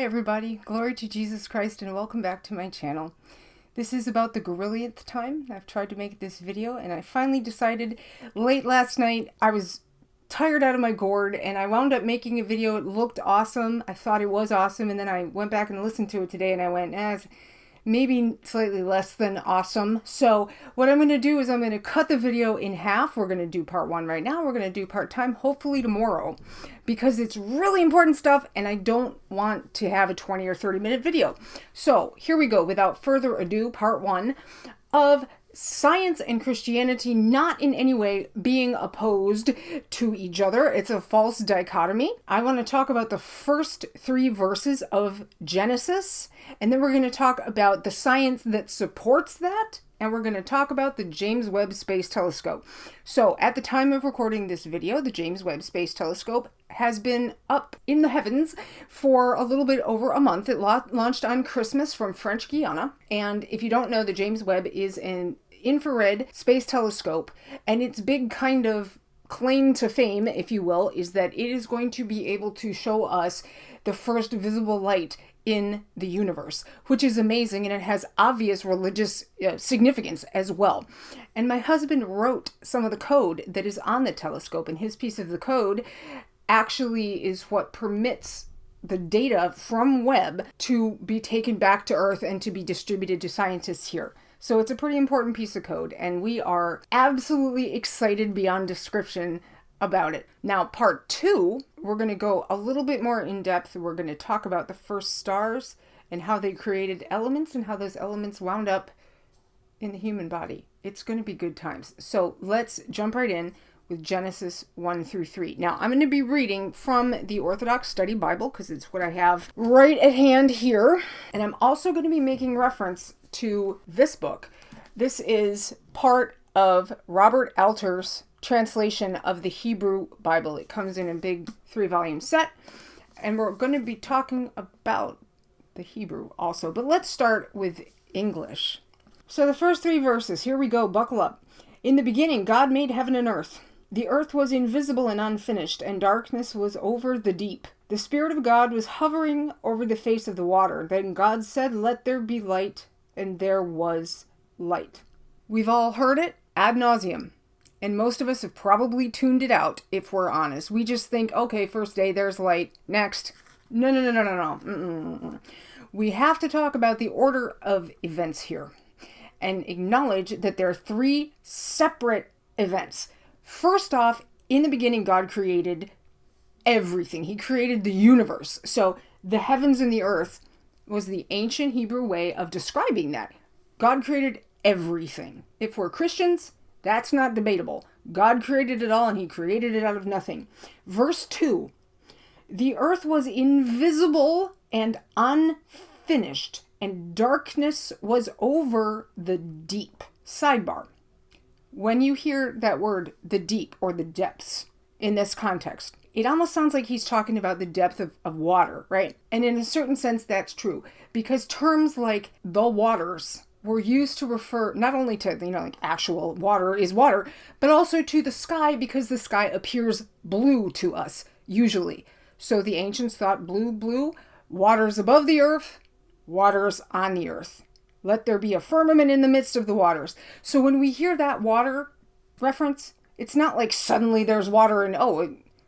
Hi everybody, glory to Jesus Christ and welcome back to my channel. This is about the gorillionth time I've tried to make this video, and I finally decided late last night. I was tired out of my gourd and I wound up making a video. It looked awesome. I thought it was awesome, and then I went back and listened to it today and I went, it's maybe slightly less than awesome. So what I'm going to do is I'm going to cut the video in half. We're going to do part one right now. We're going to do part time hopefully tomorrow, because it's really important stuff and I don't want to have a 20 or 30 minute video. So here we go. Without further ado, part one of science and Christianity not in any way being opposed to each other. It's a false dichotomy. I want to talk about the first 3 verses of Genesis, and then we're going to talk about the science that supports that, and we're going to talk about the James Webb Space Telescope. So at the time of recording this video, the James Webb Space Telescope has been up in the heavens for a little bit over a month. It launched on Christmas from French Guiana. And if you don't know, the James Webb is an infrared space telescope, and its big kind of claim to fame, if you will, is that it is going to be able to show us the first visible light in the universe, which is amazing, and it has obvious religious significance as well. And my husband wrote some of the code that is on the telescope, and his piece of the code actually is what permits the data from Webb to be taken back to Earth and to be distributed to scientists here. So it's a pretty important piece of code, and we are absolutely excited beyond description about it. Now, part 2, we're going to go a little bit more in depth. We're going to talk about the first stars and how they created elements and how those elements wound up in the human body. It's going to be good times. So let's jump right in with Genesis 1 through 3. Now, I'm going to be reading from the Orthodox Study Bible because it's what I have right at hand here. And I'm also going to be making reference to this book. This is part of Robert Alter's translation of the Hebrew Bible. It comes in a big 3-volume set, and we're going to be talking about the Hebrew also. But let's start with English. So the first 3 verses, here we go, buckle up. In the beginning, God made heaven and earth. The earth was invisible and unfinished, and darkness was over the deep. The Spirit of God was hovering over the face of the water. Then God said, "Let there be light," and there was light. We've all heard it ad nauseum, and most of us have probably tuned it out if we're honest. We just think, okay, first day, there's light. Next. No. Mm-mm. We have to talk about the order of events here and acknowledge that there are 3 separate events. First off, in the beginning, God created everything. He created the universe. So the heavens and the earth was the ancient Hebrew way of describing that. God created everything. If we're Christians, that's not debatable. God created it all, and he created it out of nothing. Verse 2, the earth was invisible and unfinished, and darkness was over the deep. Sidebar. When you hear that word, the deep or the depths, in this context, it almost sounds like he's talking about the depth of water, right? And in a certain sense, that's true, because terms like the waters were used to refer not only to, like actual water is water, but also to the sky, because the sky appears blue to us, usually. So the ancients thought blue, waters above the earth, waters on the earth. Let there be a firmament in the midst of the waters. So when we hear that water reference, it's not like suddenly there's water and,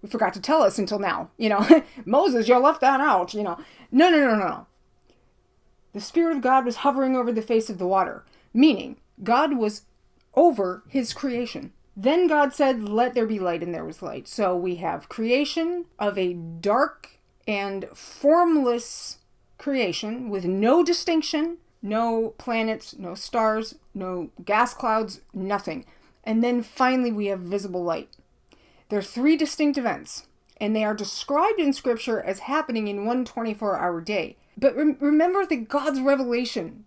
we forgot to tell us until now. Moses, you left that out, No. The Spirit of God was hovering over the face of the water, meaning God was over his creation. Then God said, "Let there be light," and there was light. So we have creation of a dark and formless creation with no distinction, no planets, no stars, no gas clouds, nothing. And then finally we have visible light. There are 3 distinct events, and they are described in Scripture as happening in one 24-hour day. But remember that God's revelation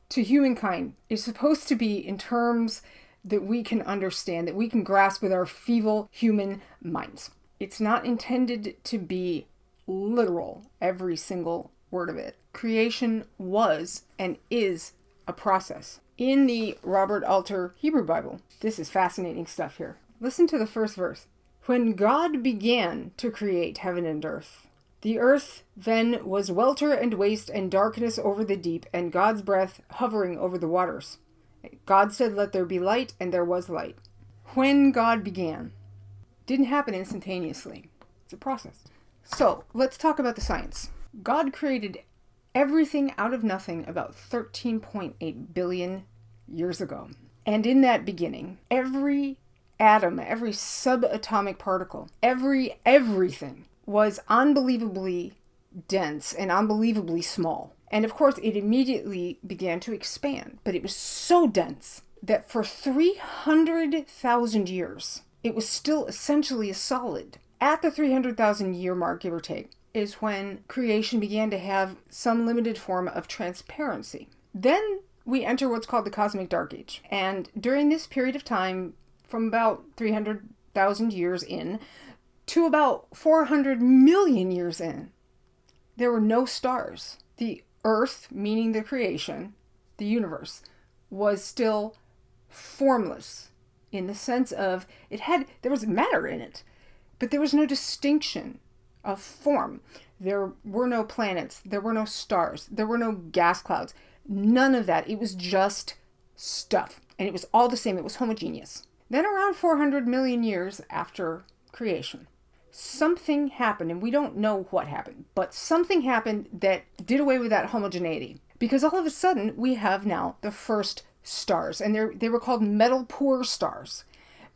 to humankind is supposed to be in terms that we can understand, that we can grasp with our feeble human minds. It's not intended to be literal, every single word of it. Creation was and is a process. In the Robert Alter Hebrew Bible, this is fascinating stuff here. Listen to the first verse. When God began to create heaven and earth, The earth then was welter and waste and darkness over the deep, and God's breath hovering over the waters. God said, let there be light, and there was light. When God began, didn't happen instantaneously. It's a process. So let's talk about the science. God created everything out of nothing about 13.8 billion years ago. And in that beginning, every atom, every subatomic particle, everything was unbelievably dense and unbelievably small. And of course, it immediately began to expand, but it was so dense that for 300,000 years, it was still essentially a solid. At the 300,000 year mark, give or take, is when creation began to have some limited form of transparency. Then we enter what's called the cosmic dark age. And during this period of time, from about 300,000 years in to about 400 million years in, there were no stars. The earth, meaning the creation, the universe, was still formless in the sense of there was matter in it, but there was no distinction of form. There were no planets, there were no stars, there were no gas clouds, none of that. It was just stuff, and it was all the same. It was homogeneous. Then around 400 million years after creation, something happened, and we don't know what happened, but something happened that did away with that homogeneity, because all of a sudden we have now the first stars, and they were called metal poor stars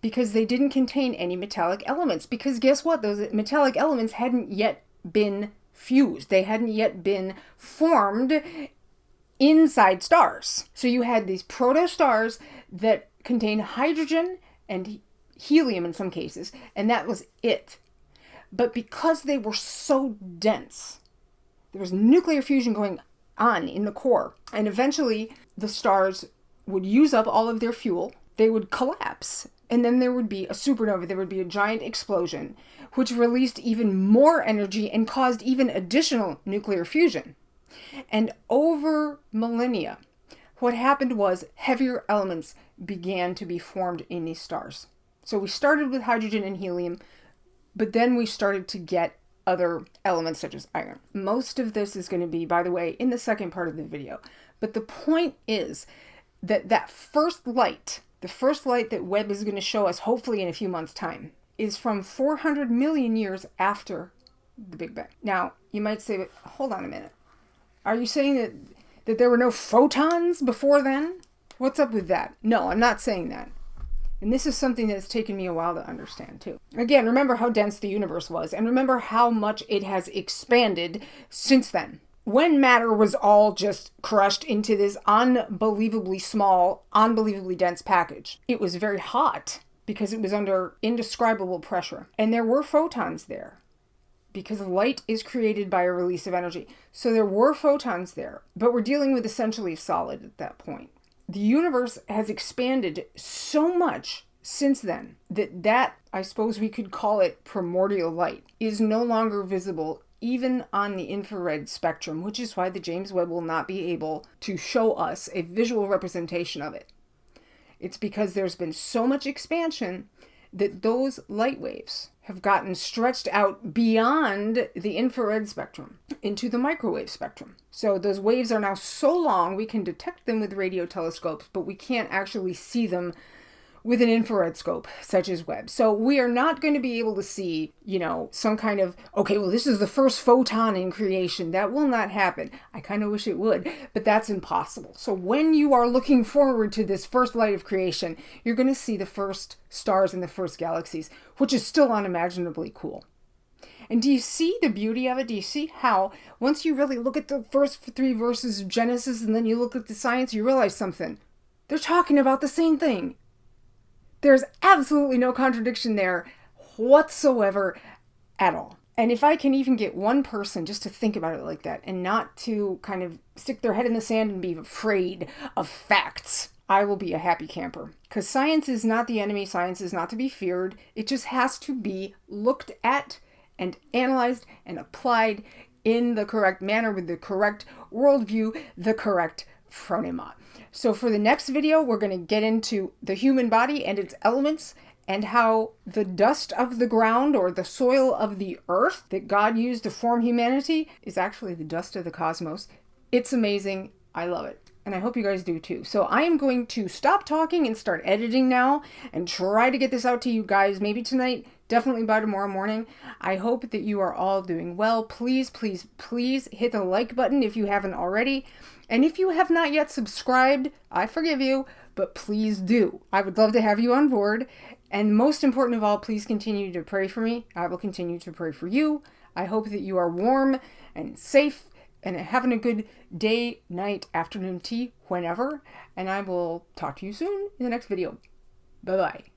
because they didn't contain any metallic elements. Because guess what? Those metallic elements hadn't yet been fused. They hadn't yet been formed inside stars. So you had these proto-stars that contained hydrogen and helium in some cases, and that was it. But because they were so dense, there was nuclear fusion going on in the core, and eventually the stars would use up all of their fuel, they would collapse, and then there would be a supernova, there would be a giant explosion, which released even more energy and caused even additional nuclear fusion. And over millennia, what happened was heavier elements began to be formed in these stars. So we started with hydrogen and helium, but then we started to get other elements such as iron. Most of this is going to be, by the way, in the second part of the video. But the point is that first light, the first light that Webb is going to show us, hopefully in a few months' time, is from 400 million years after the Big Bang. Now, you might say, but hold on a minute. Are you saying that there were no photons before then? What's up with that? No, I'm not saying that. And this is something that's taken me a while to understand too. Again, remember how dense the universe was, and remember how much it has expanded since then. When matter was all just crushed into this unbelievably small, unbelievably dense package, it was very hot because it was under indescribable pressure. And there were photons there because light is created by a release of energy. So there were photons there, but we're dealing with essentially solid at that point. The universe has expanded so much since then that I suppose we could call it primordial light, is no longer visible even on the infrared spectrum, which is why the James Webb will not be able to show us a visual representation of it. It's because there's been so much expansion that those light waves have gotten stretched out beyond the infrared spectrum into the microwave spectrum. So those waves are now so long we can detect them with radio telescopes, but we can't actually see them with an infrared scope such as Webb. So we are not going to be able to see, some kind of, okay, well, this is the first photon in creation. That will not happen. I kind of wish it would, but that's impossible. So when you are looking forward to this first light of creation, you're going to see the first stars and the first galaxies, which is still unimaginably cool. And do you see the beauty of it? Do you see how once you really look at the first 3 verses of Genesis and then you look at the science, you realize something. They're talking about the same thing. There's absolutely no contradiction there whatsoever at all. And if I can even get one person just to think about it like that and not to kind of stick their head in the sand and be afraid of facts, I will be a happy camper. Because science is not the enemy. Science is not to be feared. It just has to be looked at and analyzed and applied in the correct manner with the correct worldview, the correct phronema. So for the next video, we're going to get into the human body and its elements and how the dust of the ground or the soil of the earth that God used to form humanity is actually the dust of the cosmos. It's amazing. I love it. And I hope you guys do too. So I am going to stop talking and start editing now and try to get this out to you guys maybe tonight, definitely by tomorrow morning. I hope that you are all doing well. Please, please, please hit the like button if you haven't already. And if you have not yet subscribed, I forgive you, but please do. I would love to have you on board. And most important of all, please continue to pray for me. I will continue to pray for you. I hope that you are warm and safe and having a good day, night, afternoon tea, whenever. And I will talk to you soon in the next video. Bye-bye.